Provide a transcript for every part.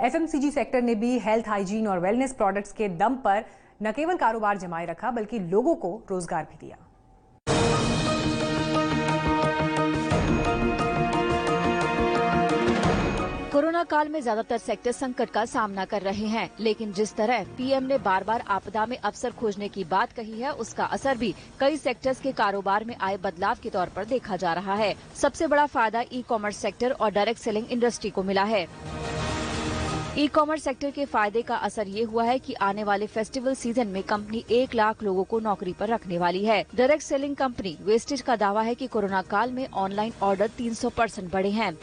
FMCG sector ने भी health, hygiene और वेलनेस प्रोडक्ट्स के दम पर न केवल कारोबार जमाए रखा बल्कि लोगों को रोजगार भी दिया। कोरोना काल में ज्यादातर सेक्टर संकट का सामना कर रहे हैं, लेकिन जिस तरह पीएम ने बार बार आपदा में अवसर खोजने की बात कही है, उसका असर भी कई सेक्टर्स के कारोबार में आए बदलाव के तौर पर देखा जा रहा है। सबसे बड़ा फायदा ई कॉमर्स सेक्टर और डायरेक्ट सेलिंग इंडस्ट्री को मिला है। ई कॉमर्स सेक्टर के फायदे का असर ये हुआ है कि आने वाले फेस्टिवल सीजन में कंपनी 1 लाख लोगों को नौकरी पर रखने वाली है। डायरेक्ट सेलिंग कंपनी वेस्टेज का दावा है कि कोरोना काल में ऑनलाइन ऑर्डर 300% बढ़े हैं।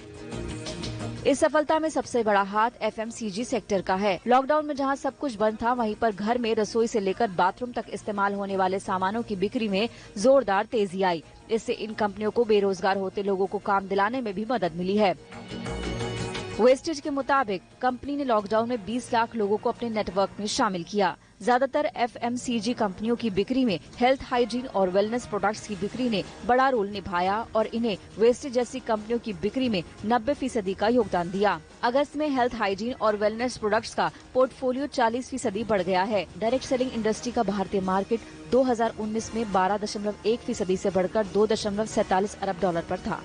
इस सफलता में सबसे बड़ा हाथ एफएमसीजी सेक्टर का है। लॉकडाउन में जहां सब कुछ बंद था, वहीं पर घर में रसोई से लेकर बाथरूम तक इस्तेमाल होने वाले सामानों की बिक्री में जोरदार तेजी आई। इससे इन कंपनियों को बेरोजगार होते लोगों को काम दिलाने में भी मदद मिली है। वेस्टेज के मुताबिक कंपनी ने लॉकडाउन में 20 लाख लोगों को अपने नेटवर्क में शामिल किया। ज्यादातर एफएमसीजी कंपनियों की बिक्री में हेल्थ, हाइजीन और वेलनेस प्रोडक्ट्स की बिक्री ने बड़ा रोल निभाया और इन्हें वेस्टेज जैसी कंपनियों की बिक्री में 90% का योगदान दिया। अगस्त में हेल्थ, हाइजीन और वेलनेस प्रोडक्ट्स का पोर्टफोलियो 40% बढ़ गया है। डायरेक्ट सेलिंग इंडस्ट्री का भारतीय मार्केट 2019 में 12.1% से बढ़कर $2.47 अरब पर था।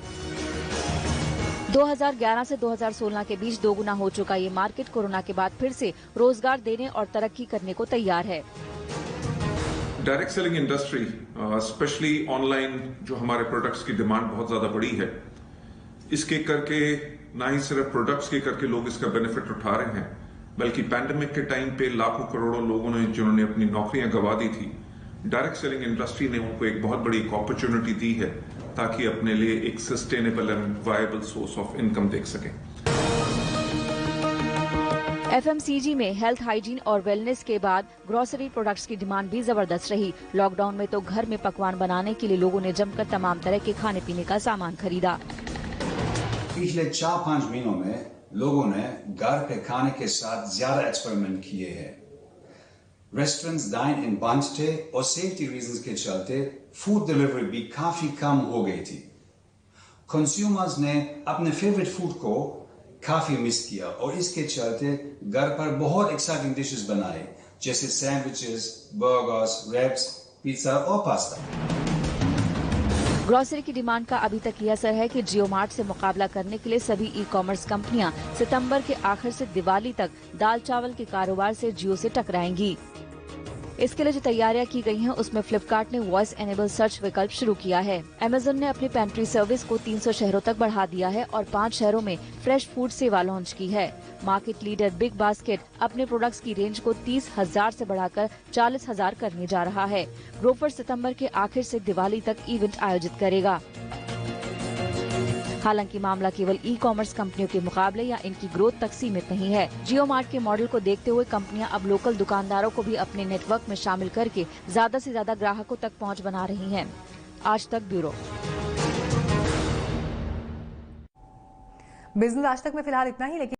2011 से 2016 के बीच दोगुना हो चुका ये मार्केट कोरोना के बाद फिर से रोजगार देने और तरक्की करने को तैयार है। Direct selling industry specially online जो हमारे प्रोडक्ट्स की डिमांड बहुत ज्यादा बढ़ी है, इसके करके ना ही सिर्फ प्रोडक्ट्स के करके लोग इसका बेनिफिट उठा रहे हैं, बल्कि पैंडेमिक के टाइम पे लाखों करोड़ों लोगों ने जिन्होंने अपनी नौकरियां गंवा दी थी, डायरेक्ट सेलिंग इंडस्ट्री ने उनको एक बहुत बड़ी अपॉर्चुनिटी दी है ताकि अपने लिए एक sustainable and viable source of income देख सकें। एफएमसीजी में हेल्थ, हाइजीन और वेलनेस के बाद ग्रोसरी प्रोडक्ट्स की डिमांड भी जबरदस्त रही। लॉकडाउन में तो घर में पकवान बनाने के लिए लोगों ने जमकर तमाम तरह के खाने पीने का सामान खरीदा। पिछले 4-5 महीनों में लोगों ने घर पे खाने के साथ ज्यादा एक्सपेरिमेंट किए हैं। रेस्टोरेंट्स डाइन इन बंद थे और सेफ्टी रीजंस के चलते फूड डिलीवरी भी काफी कम हो गई थी। कंज्यूमर्स ने अपने फेवरेट फूड को काफी मिस किया और इसके चलते घर पर बहुत एक्साइटिंग डिशेस बनाए, जैसे सैंडविचेस, बर्गर्स, रैप्स, पिज्जा और पास्ता। ग्रोसरी की डिमांड का अभी तक ये असर है कि जियो मार्ट से मुकाबला करने के लिए सभी ई कॉमर्स कंपनियां सितंबर के आखिर से दिवाली तक दाल चावल के कारोबार से जियो से टकराएंगी। इसके लिए जो तैयारियां की गई हैं, उसमें फ्लिपकार्ट ने वॉइस एनेबल सर्च विकल्प शुरू किया है। अमेजन ने अपनी पेंट्री सर्विस को 300 शहरों तक बढ़ा दिया है और 5 शहरों में फ्रेश फूड सेवा लॉन्च की है। मार्केट लीडर बिग बास्केट अपने प्रोडक्ट्स की रेंज को 30,000 से बढ़ाकर 40,000 करने जा रहा है। ग्रोफर सितंबर के आखिर से दिवाली तक इवेंट आयोजित करेगा। हालांकि मामला केवल ई कॉमर्स कंपनियों के मुकाबले या इनकी ग्रोथ तक सीमित नहीं है। जियो मार्ट के मॉडल को देखते हुए कंपनियां अब लोकल दुकानदारों को भी अपने नेटवर्क में शामिल करके ज्यादा से ज्यादा ग्राहकों तक पहुंच बना रही हैं। आज तक ब्यूरो। बिजनेस आज तक में फिलहाल इतना ही, लेकिन